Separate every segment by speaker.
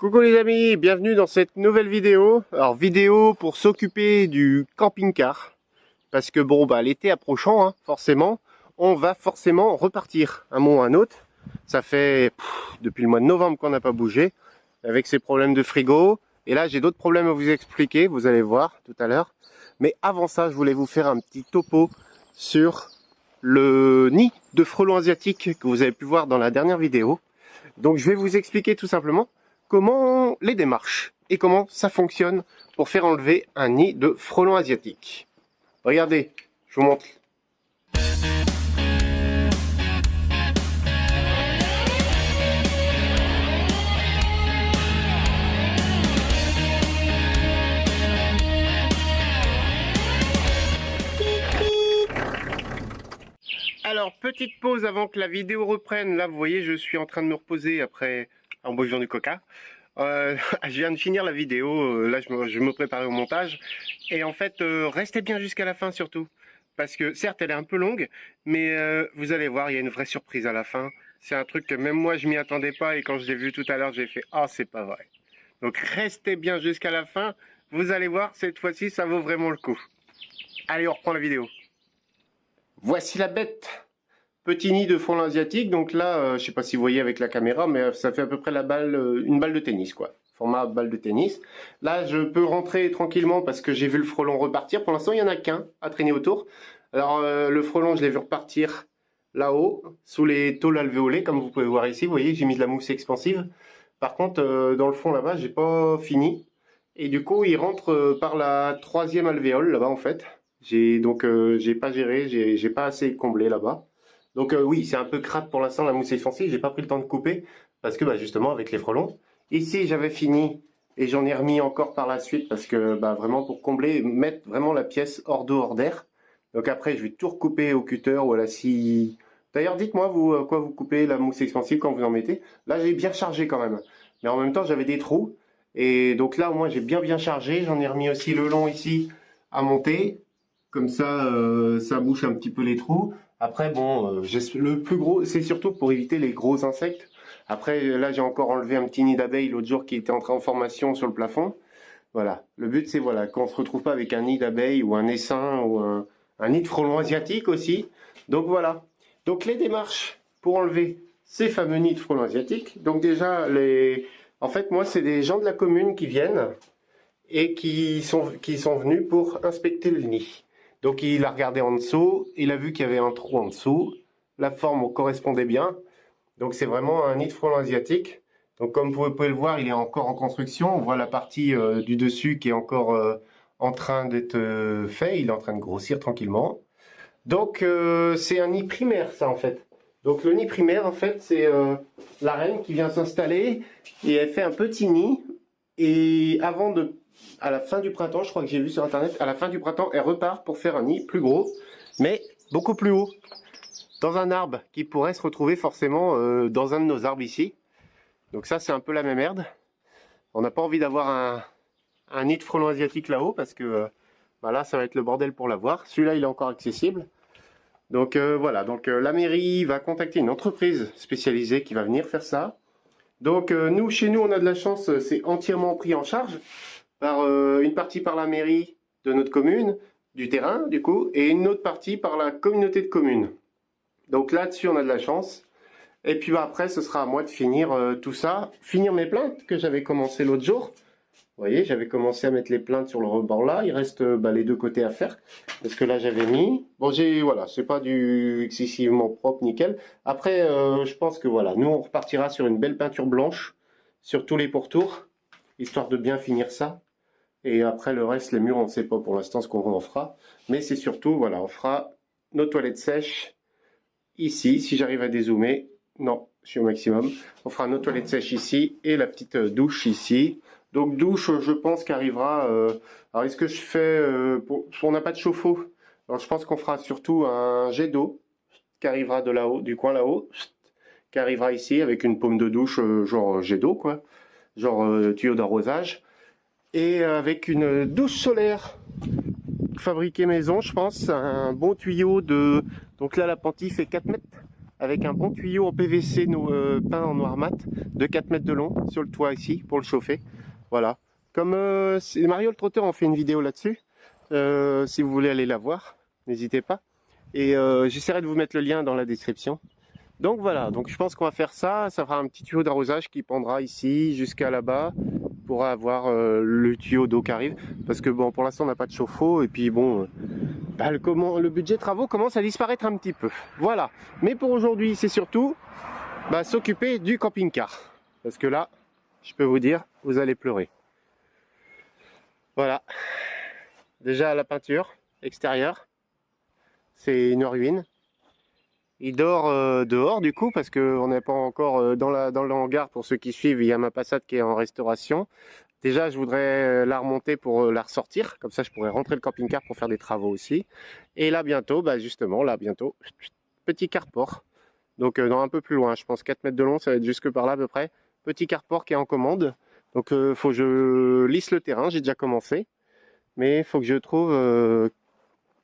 Speaker 1: Coucou les amis, bienvenue dans cette nouvelle vidéo. Alors vidéo pour s'occuper du camping-car. Parce que bon bah l'été approchant, hein, forcément, on va forcément repartir un moment ou un autre. Ça fait depuis le mois de novembre qu'on n'a pas bougé, avec ces problèmes de frigo. Et là j'ai d'autres problèmes à vous expliquer, vous allez voir tout à l'heure. Mais avant ça, je voulais vous faire un petit topo sur le nid de frelons asiatiques que vous avez pu voir dans la dernière vidéo. Donc je vais vous expliquer tout simplement comment les démarches et comment ça fonctionne pour faire enlever un nid de frelons asiatiques. Regardez, je vous montre. Alors, petite pause avant que la vidéo reprenne. Là, vous voyez, je suis en train de me reposer après en buvant du coca. Je viens de finir la vidéo, là je me prépare au montage. Et en fait, restez bien jusqu'à la fin surtout. Parce que certes, elle est un peu longue, mais vous allez voir, il y a une vraie surprise à la fin. C'est un truc que même moi, je m'y attendais pas. Et quand je l'ai vu tout à l'heure, j'ai fait « Ah, c'est pas vrai ». Donc, restez bien jusqu'à la fin. Vous allez voir, cette fois-ci, ça vaut vraiment le coup. Allez, on reprend la vidéo. Voici la bête. Petit nid de frelons asiatique, donc là, je sais pas si vous voyez avec la caméra, mais ça fait à peu près la balle, une balle de tennis, quoi. Format balle de tennis. Là, je peux rentrer tranquillement parce que j'ai vu le frelon repartir. Pour l'instant, il y en a qu'un à traîner autour. Alors, le frelon, je l'ai vu repartir là-haut, sous les tôles alvéolées, comme vous pouvez voir ici. Vous voyez, j'ai mis de la mousse expansive. Par contre, dans le fond là-bas, j'ai pas fini. Et du coup, il rentre par la troisième alvéole là-bas, en fait. J'ai pas géré, j'ai pas assez comblé là-bas. Donc oui, c'est un peu crade pour l'instant la mousse expansive, j'ai pas pris le temps de couper parce que justement avec les frelons. Ici j'avais fini et j'en ai remis encore par la suite parce que vraiment pour combler, mettre vraiment la pièce hors d'eau, hors d'air. Donc après je vais tout recouper au cutter ou à la scie. D'ailleurs dites-moi vous quoi vous coupez la mousse expansive quand vous en mettez. Là j'ai bien chargé quand même, mais en même temps j'avais des trous et donc là au moins j'ai bien chargé. J'en ai remis aussi le long ici à monter, comme ça ça bouche un petit peu les trous. Après, bon, le plus gros, c'est surtout pour éviter les gros insectes. Après, là, j'ai encore enlevé un petit nid d'abeilles l'autre jour qui était entré en formation sur le plafond. Voilà. Le but, c'est voilà, qu'on ne se retrouve pas avec un nid d'abeilles ou un essaim ou un nid de frelons asiatiques aussi. Donc voilà. Donc les démarches pour enlever ces fameux nids de frelons asiatiques. Donc déjà, en fait, moi, c'est des gens de la commune qui viennent et qui sont venus pour inspecter le nid. Donc il a regardé en dessous, il a vu qu'il y avait un trou en dessous, la forme correspondait bien. Donc c'est vraiment un nid de frelons asiatique. Donc comme vous pouvez le voir, il est encore en construction. On voit la partie du dessus qui est encore en train d'être fait. Il est en train de grossir tranquillement. Donc c'est un nid primaire ça en fait. Donc le nid primaire en fait c'est la reine qui vient s'installer et elle fait un petit nid. Et à la fin du printemps, je crois que j'ai vu sur internet, à la fin du printemps, elle repart pour faire un nid plus gros, mais beaucoup plus haut, dans un arbre qui pourrait se retrouver forcément dans un de nos arbres ici. Donc ça, c'est un peu la même merde. On n'a pas envie d'avoir un nid de frelons asiatique là-haut, parce que là, ça va être le bordel pour l'avoir. Celui-là, il est encore accessible. Donc voilà, donc la mairie va contacter une entreprise spécialisée qui va venir faire ça. Donc chez nous, on a de la chance, c'est entièrement pris en charge par une partie par la mairie de notre commune, du terrain du coup, et une autre partie par la communauté de communes. Donc là-dessus, on a de la chance. Et puis après, ce sera à moi de finir tout ça, finir mes plaintes que j'avais commencé l'autre jour. Vous voyez, j'avais commencé à mettre les plaintes sur le rebord là. Il reste les deux côtés à faire. Parce que là, j'avais mis... Bon, voilà, c'est pas du excessivement propre, nickel. Après, je pense que voilà, nous, on repartira sur une belle peinture blanche sur tous les pourtours, histoire de bien finir ça. Et après, le reste, les murs, on ne sait pas pour l'instant ce qu'on en fera. Mais c'est surtout, voilà, on fera nos toilettes sèches ici, si j'arrive à dézoomer. Non, je suis au maximum. On fera nos toilettes sèches ici et la petite douche ici. Donc douche, je pense qu'arrivera... alors est-ce que je fais... on n'a pas de chauffe-eau. Alors je pense qu'on fera surtout un jet d'eau qui arrivera de là-haut, du coin là-haut, qui arrivera ici avec une paume de douche, genre jet d'eau, quoi. Genre tuyau d'arrosage. Et avec une douche solaire fabriquée maison, je pense, un bon tuyau de... Donc là, la pente fait 4 mètres avec un bon tuyau en PVC peint en noir mat de 4 mètres de long sur le toit ici pour le chauffer. Voilà. Comme Mario le Trotteur en fait une vidéo là-dessus, si vous voulez aller la voir, n'hésitez pas. Et j'essaierai de vous mettre le lien dans la description. Donc voilà, donc je pense qu'on va faire ça. Ça fera un petit tuyau d'arrosage qui pendra ici jusqu'à là-bas pour avoir le tuyau d'eau qui arrive. Parce que bon, pour l'instant on n'a pas de chauffe-eau et puis bon, le budget travaux commence à disparaître un petit peu. Voilà. Mais pour aujourd'hui, c'est surtout s'occuper du camping-car. Parce que là, je peux vous dire, vous allez pleurer. Voilà. Déjà la peinture extérieure, c'est une ruine. Il dort dehors du coup parce qu'on n'est pas encore dans le hangar. Pour ceux qui suivent, il y a ma Passat qui est en restauration. Déjà je voudrais la remonter pour la ressortir, comme ça je pourrais rentrer le camping-car pour faire des travaux aussi. Et là bientôt, justement là bientôt, petit carport. Donc un peu plus loin, je pense 4 mètres de long, ça va être jusque par là à peu près. Petit carport qui est en commande. Donc faut que je lisse le terrain, j'ai déjà commencé. Mais faut que je trouve,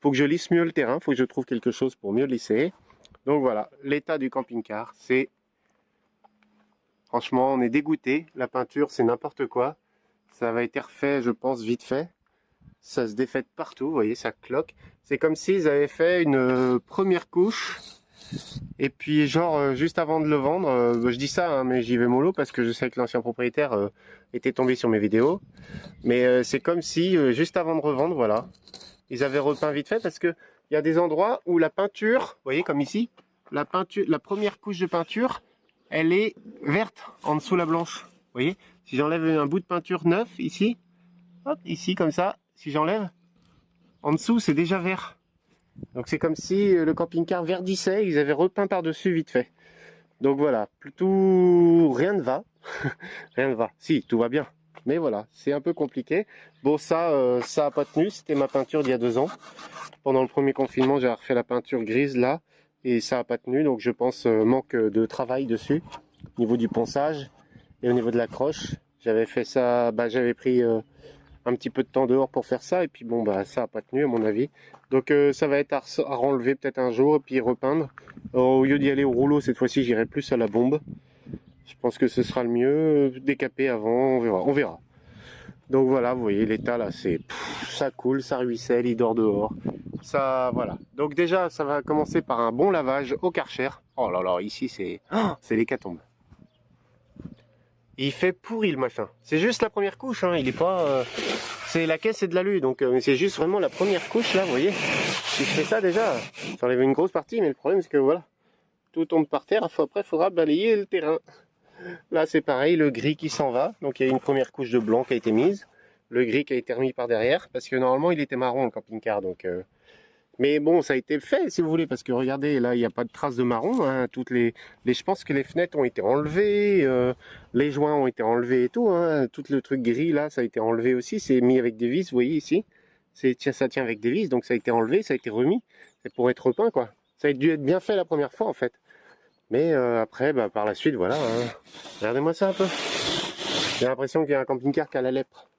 Speaker 1: faut que je lisse mieux le terrain, faut que je trouve quelque chose pour mieux lisser. Donc voilà, l'état du camping-car, c'est... Franchement, on est dégoûté. La peinture, c'est n'importe quoi. Ça va être refait, je pense, vite fait. Ça se défait partout, vous voyez, ça cloque. C'est comme s'ils avaient fait une première couche. Et puis, genre, juste avant de le vendre, je dis ça, hein, mais j'y vais mollo parce que je sais que l'ancien propriétaire était tombé sur mes vidéos. Mais c'est comme si, juste avant de revendre, voilà, ils avaient repeint vite fait parce que il y a des endroits où la peinture, vous voyez comme ici, la première couche de peinture, elle est verte en dessous la blanche. Vous voyez, si j'enlève un bout de peinture neuf ici, hop, ici comme ça, si j'enlève, en dessous c'est déjà vert. Donc c'est comme si le camping-car verdissait, ils avaient repeint par-dessus vite fait. Donc voilà, plutôt rien ne va. Rien ne va. Si, tout va bien. Mais voilà, c'est un peu compliqué. Bon, ça a pas tenu. C'était ma peinture d'il y a 2 ans. Pendant le premier confinement, j'ai refait la peinture grise là. Et ça a pas tenu. Donc je pense manque de travail dessus. Au niveau du ponçage et au niveau de la croche. J'avais fait ça, j'avais pris un petit peu de temps dehors pour faire ça. Et puis bon, ça a pas tenu à mon avis. Donc ça va être à renlever peut-être un jour et puis repeindre. Au lieu d'y aller au rouleau, cette fois-ci, j'irai plus à la bombe. Je pense que ce sera le mieux, décaper avant, on verra. Donc voilà, vous voyez l'état là, c'est ça coule, ça ruisselle, il dort dehors. Ça voilà. Donc déjà, ça va commencer par un bon lavage au Karcher. Oh là là, ici c'est l'hécatombe. Il fait pourri le machin. C'est juste la première couche, hein, il est pas c'est la caisse et de l'alu, donc c'est juste vraiment la première couche là, vous voyez. Si je fais ça déjà, j'enlève une grosse partie, mais le problème c'est que voilà, tout tombe par terre, après il faudra balayer le terrain. Là c'est pareil, le gris qui s'en va, donc il y a une première couche de blanc qui a été mise, le gris qui a été remis par derrière, parce que normalement il était marron le camping-car, donc mais bon ça a été fait si vous voulez, parce que regardez là il n'y a pas de traces de marron, hein, je pense que les fenêtres ont été enlevées, les joints ont été enlevés et tout, hein, tout le truc gris là ça a été enlevé aussi, c'est mis avec des vis, vous voyez ici, ça tient avec des vis, donc ça a été enlevé, ça a été remis, c'est pour être repeint quoi, ça a dû être bien fait la première fois en fait. Mais après, par la suite, voilà. Hein. Regardez-moi ça un peu. J'ai l'impression qu'il y a un camping-car qui a la lèpre.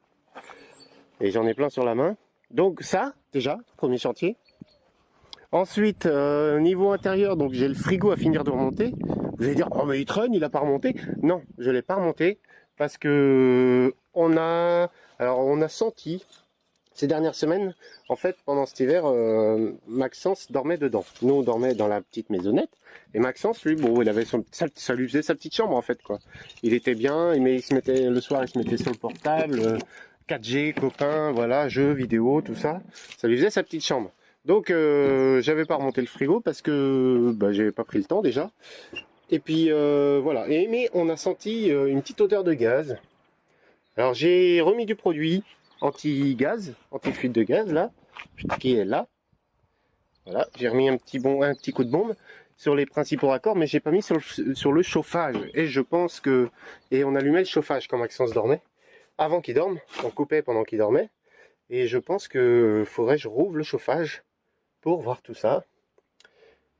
Speaker 1: Et j'en ai plein sur la main. Donc ça, déjà, premier chantier. Ensuite, niveau intérieur, donc j'ai le frigo à finir de remonter. Vous allez dire, oh mais il traîne, il n'a pas remonté. Non, je ne l'ai pas remonté. Parce que on a senti... Ces dernières semaines, en fait, pendant cet hiver, Maxence dormait dedans. Nous, on dormait dans la petite maisonnette. Et Maxence, lui, bon, il avait ça lui faisait sa petite chambre, en fait, quoi. Il était bien, il se mettait, le soir, il se mettait sur le portable, 4G, copains, voilà, jeux, vidéos, tout ça. Ça lui faisait sa petite chambre. Donc, j'avais pas remonté le frigo parce que j'avais pas pris le temps, déjà. Et puis, voilà. Mais on a senti une petite odeur de gaz. Alors, j'ai remis du produit anti-gaz, anti-fuite de gaz là, qui est là. Voilà, j'ai remis un petit coup de bombe sur les principaux raccords, mais j'ai pas mis sur le chauffage. Et je pense que... Et on allumait le chauffage quand Maxence dormait, avant qu'il dorme, on coupait pendant qu'il dormait. Et je pense que faudrait que je rouvre le chauffage pour voir tout ça.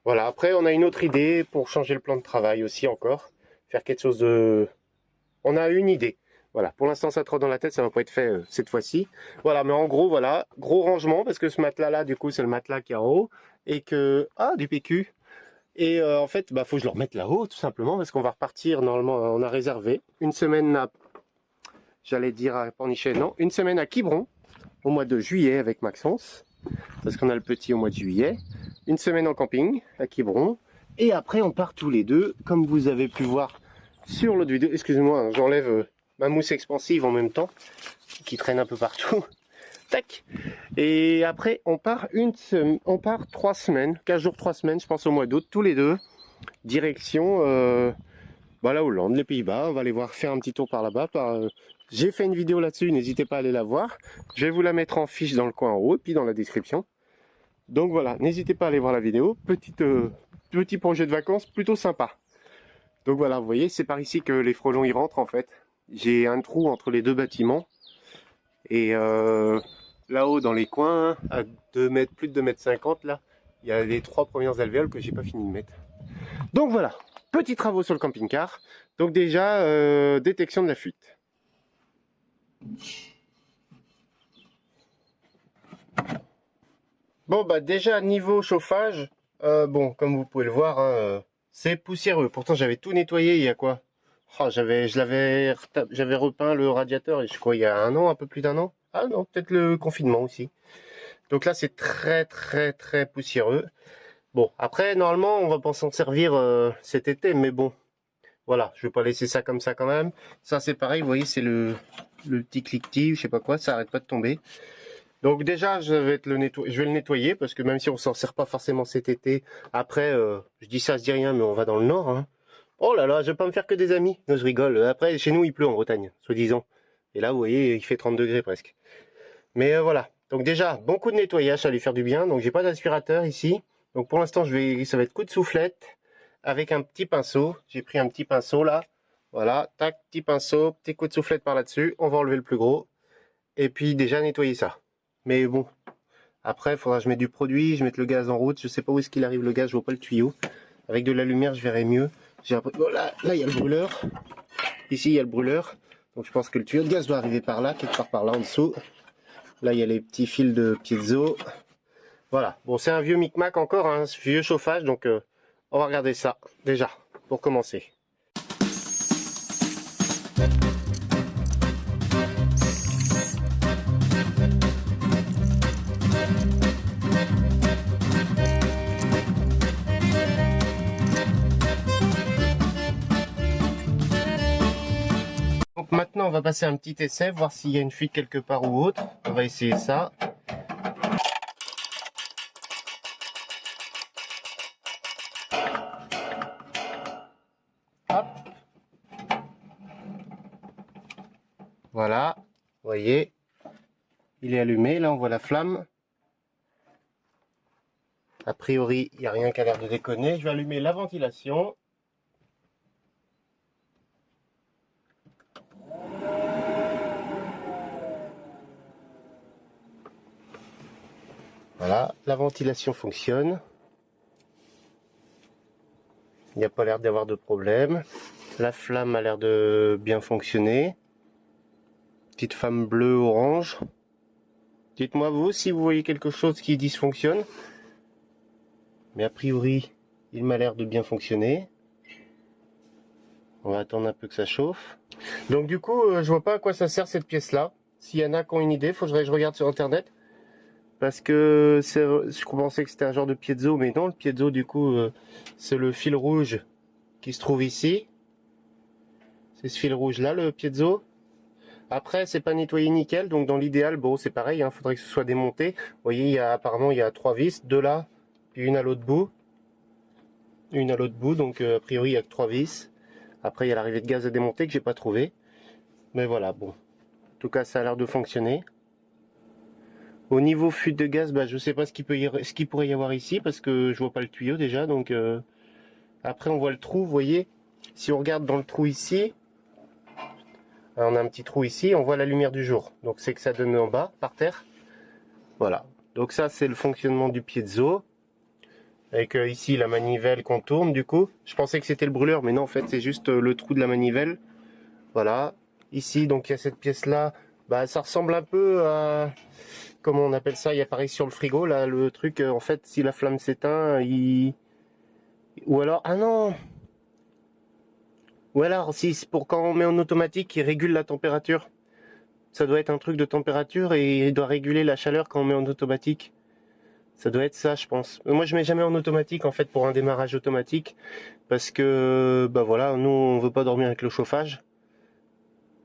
Speaker 1: Voilà, après on a une autre idée pour changer le plan de travail aussi encore. Faire quelque chose de... On a une idée. Voilà, pour l'instant ça trotte dans la tête, ça va pas être fait cette fois-ci. Voilà, mais en gros, voilà, gros rangement, parce que ce matelas-là, du coup, c'est le matelas qui est en haut. Et que... Ah, du PQ. Et en fait, faut que je le remette là-haut, tout simplement, parce qu'on va repartir, normalement, on a réservé une semaine à, j'allais dire à Pornichet, non, une semaine à Quiberon, au mois de juillet avec Maxence, parce qu'on a le petit au mois de juillet, une semaine en camping à Quiberon, et après on part tous les deux, comme vous avez pu voir sur l'autre vidéo. Excusez-moi, j'enlève ma mousse expansive en même temps, qui traîne un peu partout. Tac. Et après on part 3 semaines, 15 jours, 3 semaines, je pense au mois d'août, tous les deux, direction la Hollande, les Pays-Bas. On va aller voir, faire un petit tour par là-bas. J'ai fait une vidéo là-dessus, n'hésitez pas à aller la voir. Je vais vous la mettre en fiche dans le coin en haut et puis dans la description. Donc voilà, n'hésitez pas à aller voir la vidéo. Petit projet de vacances plutôt sympa. Donc voilà, vous voyez, c'est par ici que les frelons y rentrent en fait. J'ai un trou entre les deux bâtiments. Et là-haut dans les coins, à 2 mètres, plus de 2,50 m là, il y a les 3 premières alvéoles que j'ai pas fini de mettre. Donc voilà, petits travaux sur le camping-car. Donc déjà, détection de la fuite. Bon déjà niveau chauffage, comme vous pouvez le voir, hein, c'est poussiéreux. Pourtant j'avais tout nettoyé il y a quoi? J'avais repeint le radiateur, je crois il y a un an, un peu plus d'un an. Ah non, peut-être le confinement aussi. Donc là c'est très poussiéreux. Bon, après normalement on va pas s'en servir cet été, mais bon, voilà, je vais pas laisser ça comme ça quand même. Ça c'est pareil, vous voyez, c'est le petit cliquetis, je sais pas quoi, ça arrête pas de tomber. Donc déjà je vais le nettoyer parce que même si on s'en sert pas forcément cet été, après je dis ça, je dis rien, mais on va dans le nord, hein. Oh là là, je vais pas me faire que des amis. Non, je rigole. Après chez nous il pleut en Bretagne, soi-disant. Et là vous voyez, il fait 30 degrés presque. Mais voilà. Donc déjà, bon coup de nettoyage, ça va lui faire du bien. Donc j'ai pas d'aspirateur ici. Donc pour l'instant ça va être coup de soufflette avec un petit pinceau. J'ai pris un petit pinceau là. Voilà, tac, petit pinceau, petit coup de soufflette par là-dessus. On va enlever le plus gros. Et puis déjà nettoyer ça. Mais bon, après il faudra que je mette du produit, je mette le gaz en route. Je sais pas où est-ce qu'il arrive le gaz, je vois pas le tuyau. Avec de la lumière je verrai mieux. Là il y a le brûleur. Ici il y a le brûleur. Donc je pense que le tuyau de gaz doit arriver par là, quelque part par là en dessous. Là il y a les petits fils de piezo. Voilà, bon c'est un vieux micmac encore, un vieux chauffage, donc on va regarder ça déjà pour commencer. Donc maintenant on va passer un petit essai, voir s'il y a une fuite quelque part ou autre. On va essayer ça. Hop. Voilà, vous voyez, il est allumé, là on voit la flamme. A priori, il n'y a rien qui a l'air de déconner. Je vais allumer la ventilation. Voilà, la ventilation fonctionne. Il n'y a pas l'air d'avoir de problème. La flamme a l'air de bien fonctionner. Petite flamme bleu-orange. Dites-moi vous si vous voyez quelque chose qui dysfonctionne. Mais a priori, il m'a l'air de bien fonctionner. On va attendre un peu que ça chauffe. Donc du coup, je vois pas à quoi ça sert cette pièce-là. S'il y en a qui ont une idée, faudrait que je regarde sur internet. Parce que je pensais que c'était un genre de piezo, mais non, le piezo du coup, c'est le fil rouge qui se trouve ici. C'est ce fil rouge là, le piezo. Après, c'est pas nettoyé nickel, donc dans l'idéal, bon, c'est pareil, hein, faudrait que ce soit démonté. Vous voyez, apparemment, il y a 3 vis, 2 là, puis une à l'autre bout. Une à l'autre bout, donc a priori, il y a que 3 vis. Après, il y a l'arrivée de gaz à démonter que j'ai pas trouvé. Mais voilà, bon. En tout cas, ça a l'air de fonctionner. Au niveau fuite de gaz, je sais pas ce qu'il pourrait y avoir ici, parce que je vois pas le tuyau déjà, donc... Après, on voit le trou, vous voyez. Si on regarde dans le trou ici, on a un petit trou ici, on voit la lumière du jour. Donc c'est que ça donne en bas, par terre. Voilà. Donc ça, c'est le fonctionnement du piezo. Avec ici la manivelle qu'on tourne, du coup. Je pensais que c'était le brûleur, mais non, en fait, c'est juste le trou de la manivelle. Voilà. Ici, donc il y a cette pièce-là. Ça ressemble un peu à... Comment on appelle ça? Il y a pareil sur le frigo, là, le truc, en fait, si la flamme s'éteint, il Ou alors, ah non, ou alors si c'est pour quand on met en automatique, il régule la température. Ça doit être un truc de température et il doit réguler la chaleur quand on met en automatique. Ça doit être ça, je pense. Moi, je mets jamais en automatique en fait pour un démarrage automatique parce que bah voilà, nous on veut pas dormir avec le chauffage.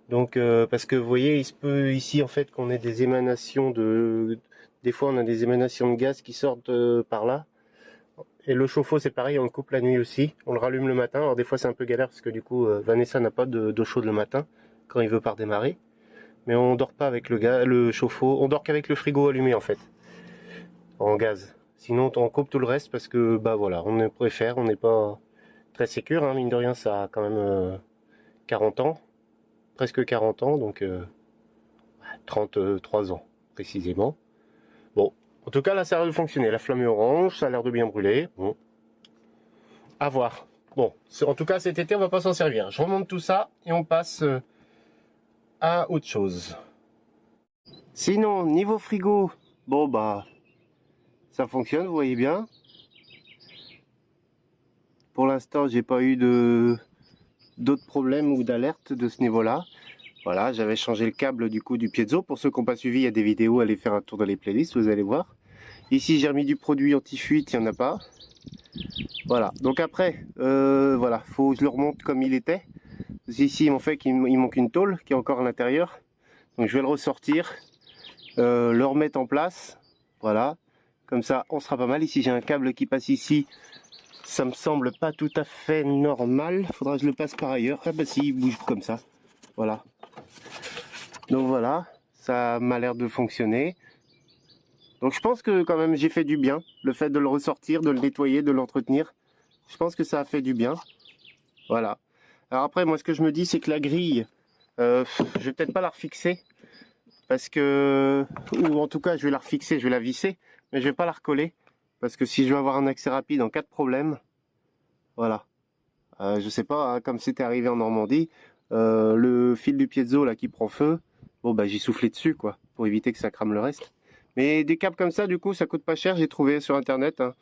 Speaker 1: Donc parce que vous voyez, il se peut ici en fait qu'on ait des émanations des fois on a des émanations de gaz qui sortent par là. Et le chauffe-eau c'est pareil, on le coupe la nuit aussi. On le rallume le matin. Alors des fois c'est un peu galère parce que du coup Vanessa n'a pas d'eau chaude le matin quand il veut pas redémarrer. Mais on dort pas avec le chauffe-eau. On dort qu'avec le frigo allumé en fait, en gaz. Sinon on coupe tout le reste parce que bah voilà, on préfère, on n'est pas très sécure, hein, mine de rien ça a quand même 40 ans, presque 40 ans, donc 33 ans précisément. Bon, en tout cas là ça a l'air de fonctionner, la flamme est orange, ça a l'air de bien brûler, bon, à voir. Bon, en tout cas cet été on va pas s'en servir. Je remonte tout ça et on passe à autre chose. Sinon, niveau frigo, bon bah ça fonctionne, vous voyez bien. Pour l'instant j'ai pas eu d'autres problèmes ou d'alertes de ce niveau-là. Voilà, j'avais changé le câble du coup du piezo. Pour ceux qui n'ont pas suivi, il y a des vidéos, allez faire un tour dans les playlists, vous allez voir. Ici j'ai remis du produit anti-fuite, il n'y en a pas. Voilà, donc après, voilà, faut que je le remonte comme il était. Ici, en fait, il manque une tôle qui est encore à l'intérieur. Donc je vais le ressortir, le remettre en place. Voilà, comme ça, on sera pas mal. Ici, j'ai un câble qui passe ici. Ça me semble pas tout à fait normal. Faudra que je le passe par ailleurs. Ah bah si, il bouge comme ça. Voilà. Donc voilà, ça m'a l'air de fonctionner. Donc je pense que quand même j'ai fait du bien. Le fait de le ressortir, de le nettoyer, de l'entretenir. Je pense que ça a fait du bien. Voilà. Alors après, moi ce que je me dis, c'est que la grille, je vais peut-être pas la refixer. Parce que, ou en tout cas je vais la refixer, je vais la visser. Mais je vais pas la recoller. Parce que si je veux avoir un accès rapide en cas de problème, voilà. Je sais pas, hein, comme c'était arrivé en Normandie, le fil du piezo là qui prend feu, bon bah j'ai soufflé dessus quoi, pour éviter que ça crame le reste. Mais des câbles comme ça, du coup, ça coûte pas cher, j'ai trouvé sur internet, hein.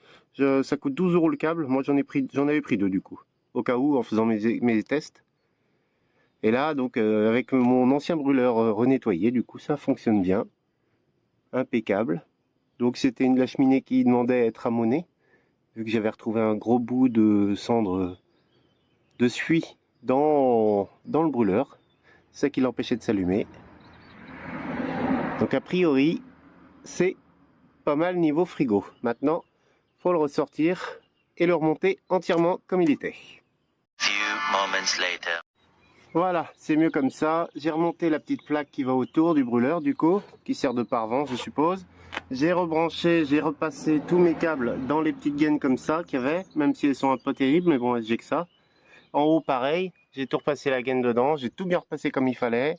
Speaker 1: Ça coûte 12 € le câble, moi j'en avais pris deux du coup, au cas où en faisant mes tests. Et là, donc avec mon ancien brûleur renettoyé, du coup ça fonctionne bien, impeccable. Donc c'était la cheminée qui demandait à être amonée, vu que j'avais retrouvé un gros bout de cendre de suie dans le brûleur, c'est ça qui l'empêchait de s'allumer. Donc a priori, c'est pas mal niveau frigo. Maintenant, faut le ressortir et le remonter entièrement comme il était. Voilà, c'est mieux comme ça. J'ai remonté la petite plaque qui va autour du brûleur du coup, qui sert de pare-vent je suppose. J'ai rebranché, j'ai repassé tous mes câbles dans les petites gaines comme ça qu'il y avait, même si elles sont un peu terribles, mais bon, j'ai que ça. En haut, pareil, j'ai tout repassé la gaine dedans, j'ai tout bien repassé comme il fallait.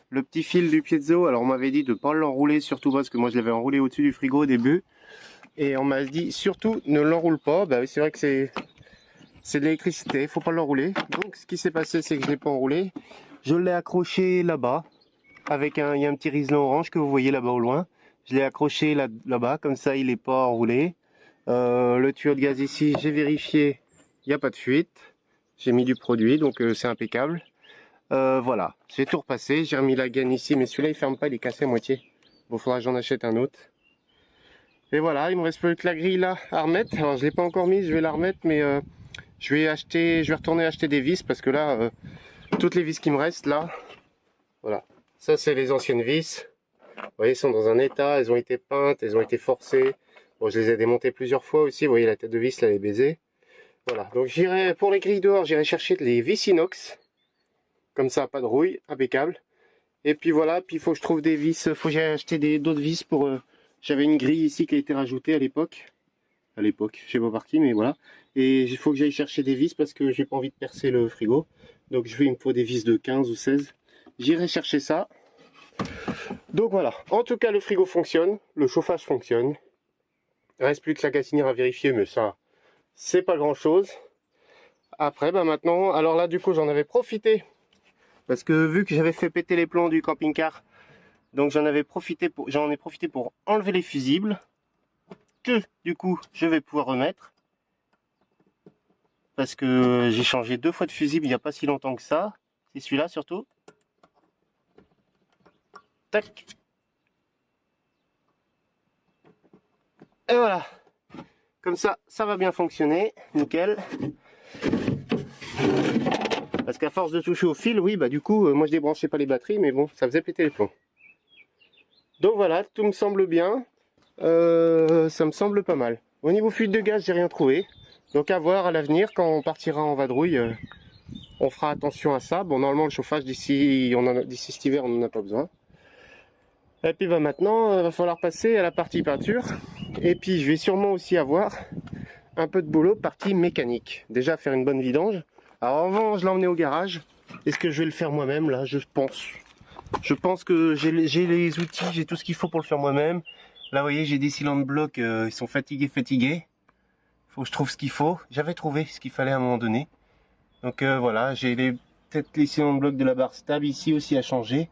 Speaker 1: Le petit fil du piezo, alors on m'avait dit de ne pas l'enrouler, surtout parce que moi je l'avais enroulé au-dessus du frigo au début. Et on m'a dit surtout ne l'enroule pas, bah oui c'est vrai que c'est de l'électricité, il faut pas l'enrouler. Donc ce qui s'est passé c'est que je l'ai pas enroulé, je l'ai accroché là-bas, avec il y a un petit riseau orange que vous voyez là-bas au loin. Je l'ai accroché là-bas, comme ça il n'est pas enroulé. Le tuyau de gaz ici, j'ai vérifié, il n'y a pas de fuite. J'ai mis du produit, donc c'est impeccable. Voilà, j'ai tout repassé, j'ai remis la gaine ici, mais celui-là il ferme pas, il est cassé à moitié. Bon, faudra que j'en achète un autre. Et voilà, il me reste plus que la grille là à remettre. Alors je l'ai pas encore mise, je vais la remettre, mais je vais retourner acheter des vis parce que là, toutes les vis qui me restent là, voilà. Ça c'est les anciennes vis. Vous voyez, elles sont dans un état, elles ont été peintes, elles ont été forcées. Bon, je les ai démontées plusieurs fois aussi. Vous voyez la tête de vis là, elle est baisée. Voilà, donc j'irai pour les grilles dehors, j'irai chercher les vis inox. Comme ça, pas de rouille, impeccable. Et puis voilà, puis il faut que je trouve des vis, faut que j'aille acheter d'autres vis pour... j'avais une grille ici qui a été rajoutée à l'époque. Je sais pas par qui, mais voilà. Et il faut que j'aille chercher des vis parce que j'ai pas envie de percer le frigo. Donc il me faut des vis de 15 ou 16. J'irai chercher ça. Donc voilà, en tout cas le frigo fonctionne, le chauffage fonctionne. Il reste plus que la gazinière à vérifier, mais ça, c'est pas grand chose. Après, bah maintenant, alors là du coup j'en avais profité. Parce que vu que j'avais fait péter les plombs du camping-car, donc j'en ai profité pour enlever les fusibles, que du coup je vais pouvoir remettre. parce que j'ai changé 2 fois de fusible il n'y a pas si longtemps que ça. C'est celui-là surtout. Tac. Et voilà. Comme ça, ça va bien fonctionner. Nickel. Parce qu'à force de toucher au fil, oui, bah du coup, moi je débranchais pas les batteries, mais bon, ça faisait péter les plombs. Donc voilà, tout me semble bien. Ça me semble pas mal. Au niveau fuite de gaz, j'ai rien trouvé. Donc à voir à l'avenir, quand on partira en vadrouille, on fera attention à ça. Bon, normalement, le chauffage d'ici cet hiver, on n'en a pas besoin. Et puis bah maintenant, il va falloir passer à la partie peinture. Et puis je vais sûrement aussi avoir un peu de boulot partie mécanique. Déjà faire une bonne vidange. Alors avant, je l'ai emmené au garage. Est-ce que je vais le faire moi-même là? Je pense. Je pense que j'ai les outils, j'ai tout ce qu'il faut pour le faire moi-même. Là, vous voyez, j'ai des cylindres blocs, ils sont fatigués. Faut que je trouve ce qu'il faut. J'avais trouvé ce qu'il fallait à un moment donné. Donc voilà, j'ai peut-être les cylindres blocs de la barre stable ici aussi à changer.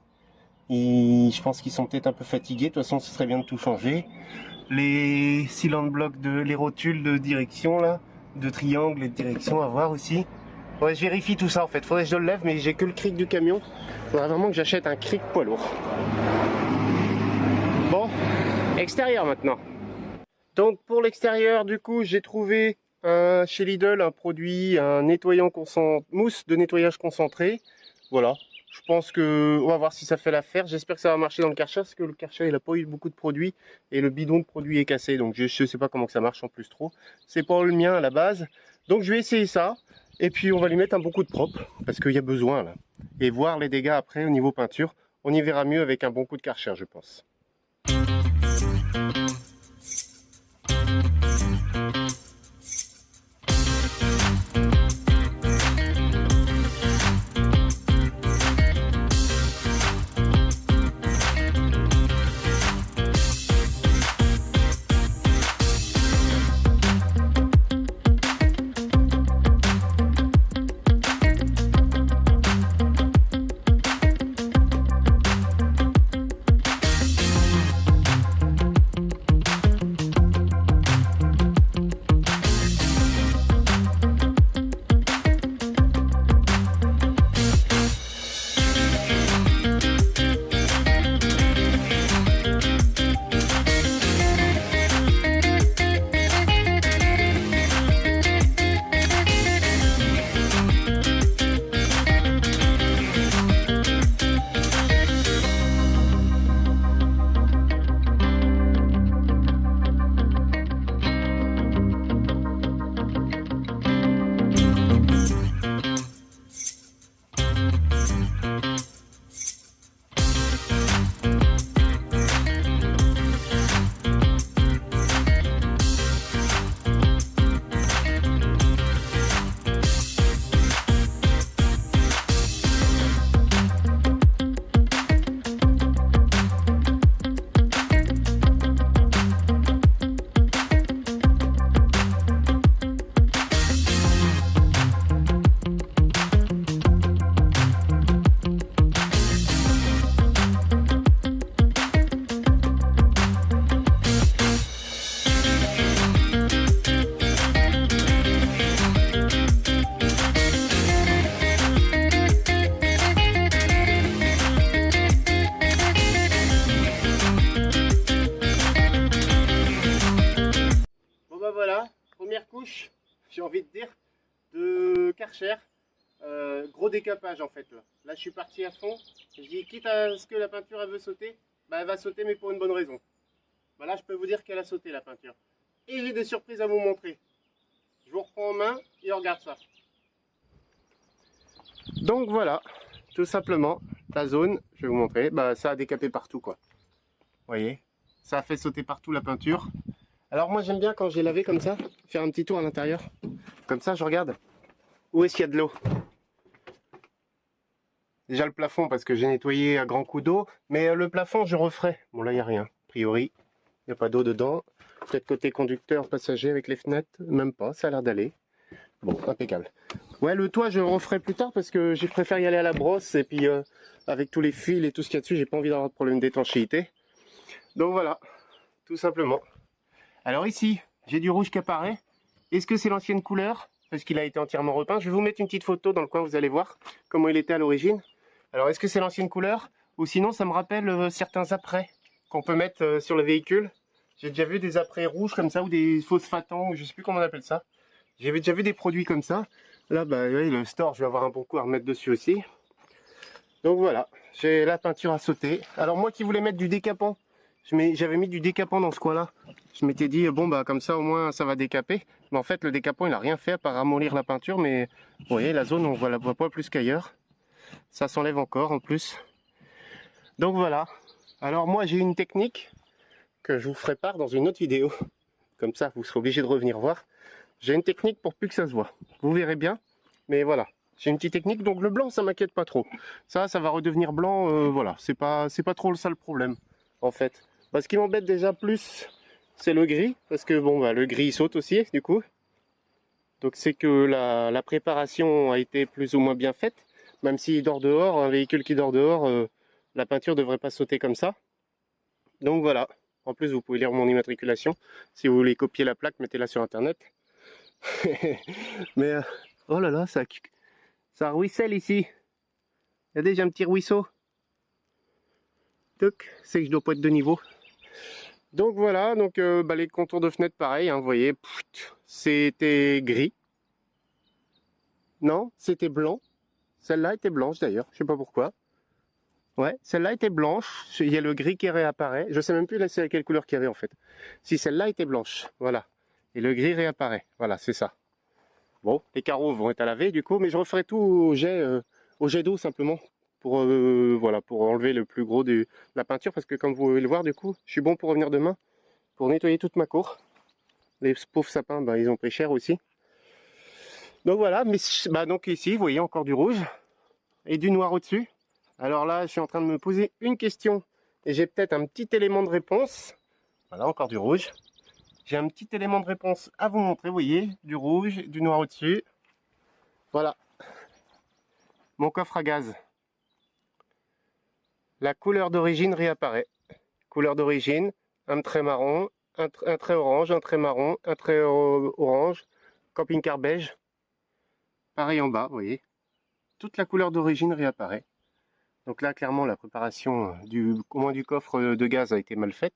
Speaker 1: Et je pense qu'ils sont peut-être un peu fatigués. De toute façon, ce serait bien de tout changer. Les cylindres blocs les rotules de direction là, de triangle et de direction à voir aussi. Ouais, je vérifie tout ça en fait. Faudrait que je le lève, mais j'ai que le cric du camion. Faudrait vraiment que j'achète un cric poids lourd. Bon, extérieur maintenant. Donc pour l'extérieur, du coup, j'ai trouvé chez Lidl un produit, un nettoyant mousse de nettoyage concentré. Voilà. Je pense que on va voir si ça fait l'affaire. J'espère que ça va marcher dans le Karcher, parce que le Karcher il a pas eu beaucoup de produits et le bidon de produits est cassé. Donc je sais pas comment que ça marche en plus trop. C'est pas le mien à la base. Donc je vais essayer ça. Et puis on va lui mettre un bon coup de propre parce qu'il y a besoin là. Et voir les dégâts après au niveau peinture. On y verra mieux avec un bon coup de Karcher, je pense. J'ai envie de dire, de Karcher. Gros décapage en fait. Là je suis parti à fond. Je dis quitte à ce que la peinture elle veut sauter, bah elle va sauter mais pour une bonne raison. Bah là je peux vous dire qu'elle a sauté la peinture. Et j'ai des surprises à vous montrer. Je vous reprends en main et on regarde ça. Donc voilà, tout simplement, la zone, je vais vous montrer, bah ça a décapé partout quoi. Vous voyez, ça a fait sauter partout la peinture. Alors moi j'aime bien quand j'ai lavé comme ça, faire un petit tour à l'intérieur. Comme ça je regarde où est-ce qu'il y a de l'eau. Déjà le plafond parce que j'ai nettoyé à grands coups d'eau, mais le plafond je referai. Bon là il n'y a rien, a priori, il n'y a pas d'eau dedans. Peut-être côté conducteur, passager avec les fenêtres, même pas, ça a l'air d'aller. Bon, impeccable. Ouais, le toit je le referai plus tard parce que je préfère y aller à la brosse et puis avec tous les fils et tout ce qu'il y a dessus, j'ai pas envie d'avoir de problème d'étanchéité. Donc voilà, tout simplement. Alors ici, j'ai du rouge qui apparaît. Est-ce que c'est l'ancienne couleur? parce qu'il a été entièrement repeint. Je vais vous mettre une petite photo dans le coin, vous allez voir comment il était à l'origine. Alors est-ce que c'est l'ancienne couleur? Ou sinon ça me rappelle certains apprêts qu'on peut mettre sur le véhicule. J'ai déjà vu des apprêts rouges comme ça, ou des phosphatants, ou je sais plus comment on appelle ça. J'avais déjà vu des produits comme ça. Là, bah oui, le store, je vais avoir un bon coup à remettre dessus aussi. Donc voilà, j'ai la peinture à sauter. Alors moi qui voulais mettre du décapant, j'avais mis du décapant dans ce coin-là. Je m'étais dit, bon bah comme ça au moins ça va décaper. Mais en fait le décapant il n'a rien fait à part ramollir la peinture. Mais vous voyez, la zone on ne la voit pas plus qu'ailleurs. Ça s'enlève encore en plus. Donc voilà. Alors moi j'ai une technique que je vous ferai part dans une autre vidéo. Comme ça vous serez obligé de revenir voir. J'ai une technique pour plus que ça se voit. Vous verrez bien. Mais voilà. J'ai une petite technique, donc le blanc ça m'inquiète pas trop. Ça va redevenir blanc, voilà, c'est pas trop ça le problème, en fait. Ce qui m'embête déjà plus, c'est le gris, parce que bon, bah, le gris il saute aussi, du coup. Donc c'est que la préparation a été plus ou moins bien faite, même s'il dort dehors, un véhicule qui dort dehors, la peinture devrait pas sauter comme ça. Donc voilà, en plus vous pouvez lire mon immatriculation, si vous voulez copier la plaque, mettez-la sur internet. Mais, oh là là, ça ruisselle ici. Il y a déjà un petit ruisseau. C'est que je dois pas être de niveau. Donc voilà, donc les contours de fenêtre pareil, hein, vous voyez, c'était gris. Non, c'était blanc. Celle-là était blanche d'ailleurs, je sais pas pourquoi. Ouais, celle-là était blanche, il y a le gris qui réapparaît. Je sais même plus là c'est quelle couleur qu'il y avait en fait. Si celle-là était blanche, voilà. Et le gris réapparaît, voilà, c'est ça. Bon, les carreaux vont être à laver du coup, mais je referai tout au jet d'eau simplement pour voilà, pour enlever le plus gros de la peinture, parce que comme vous pouvez le voir du coup, je suis bon pour revenir demain pour nettoyer toute ma cour. Les pauvres sapins, bah, ils ont pris cher aussi. Donc voilà, mais bah, donc ici, vous voyez encore du rouge et du noir au-dessus. Alors là, je suis en train de me poser une question et j'ai peut-être un petit élément de réponse. Voilà, encore du rouge. J'ai un petit élément de réponse à vous montrer, vous voyez, du rouge, du noir au-dessus. Voilà, mon coffre à gaz. La couleur d'origine réapparaît. Couleur d'origine, un trait marron, un trait orange, un trait marron, un trait orange, camping-car beige. Pareil en bas, vous voyez. Toute la couleur d'origine réapparaît. Donc là, clairement, la préparation au moins du coffre de gaz a été mal faite.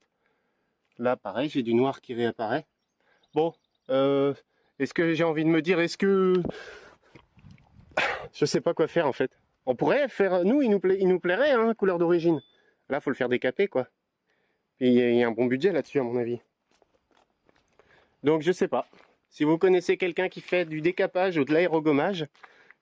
Speaker 1: Là, pareil, j'ai du noir qui réapparaît. Bon, est-ce que j'ai envie de me dire, est-ce que... Je sais pas quoi faire, en fait. On pourrait faire... Nous, il nous plairait, hein, couleur d'origine. Là, faut le faire décaper, quoi. Et il y a un bon budget là-dessus, à mon avis. Donc, je sais pas. Si vous connaissez quelqu'un qui fait du décapage ou de l'aérogommage,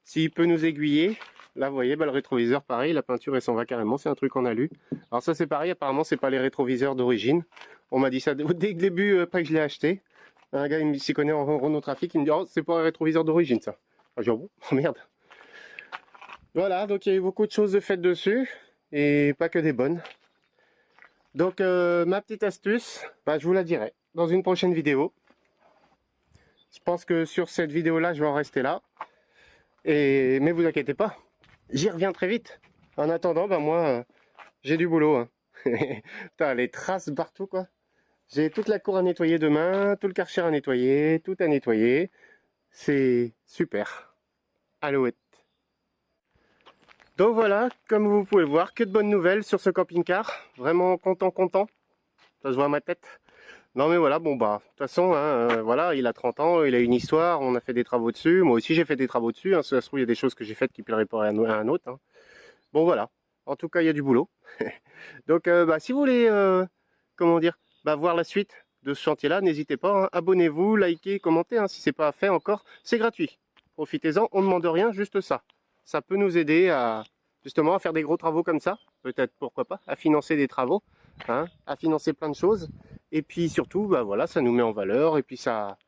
Speaker 1: s'il peut nous aiguiller... Là, vous voyez, bah, le rétroviseur, pareil, la peinture, elle s'en va carrément. C'est un truc qu'on a lu. Alors ça, c'est pareil. Apparemment, c'est pas les rétroviseurs d'origine. On m'a dit ça dès le début, après que je l'ai acheté. Un gars, il s'y connaît en Renault Trafic. Il me dit, oh, c'est pas un rétroviseur d'origine, ça. Ah, je dis, oh, bon, merde. Voilà, donc il y a eu beaucoup de choses de faites dessus. Et pas que des bonnes. Donc, ma petite astuce, bah, je vous la dirai dans une prochaine vidéo. Je pense que sur cette vidéo-là, je vais en rester là. Mais vous inquiétez pas. J'y reviens très vite. En attendant, ben moi, j'ai du boulot. Hein. Putain, les traces partout, quoi. J'ai toute la cour à nettoyer demain, tout le Karcher à nettoyer, tout à nettoyer. C'est super. Alouette. Donc voilà, comme vous pouvez voir, que de bonnes nouvelles sur ce camping-car. Vraiment content. Ça se voit à ma tête. Non mais voilà, bon bah, de toute façon, hein, voilà, il a 30 ans, il a une histoire, on a fait des travaux dessus. Moi aussi j'ai fait des travaux dessus, hein, ça se trouve il y a des choses que j'ai faites qui plairaient pas à un autre. Hein. Bon voilà, en tout cas il y a du boulot. Donc bah, si vous voulez, comment dire, bah, voir la suite de ce chantier-là, n'hésitez pas, hein, abonnez-vous, likez, commentez, hein, si c'est pas fait encore, c'est gratuit. Profitez-en, on ne demande rien, juste ça. Ça peut nous aider à justement à faire des gros travaux comme ça, peut-être pourquoi pas, à financer des travaux, hein, à financer plein de choses. Et puis surtout, bah voilà, ça nous met en valeur. Et puis ça,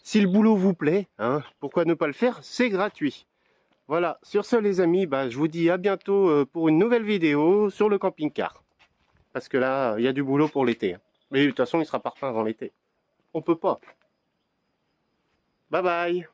Speaker 1: si le boulot vous plaît, hein, pourquoi ne pas le faire? C'est gratuit. Voilà, sur ce les amis, bah, je vous dis à bientôt pour une nouvelle vidéo sur le camping-car. Parce que là, il y a du boulot pour l'été. Hein. Mais de toute façon, il sera pas repeint avant l'été. On peut pas. Bye bye.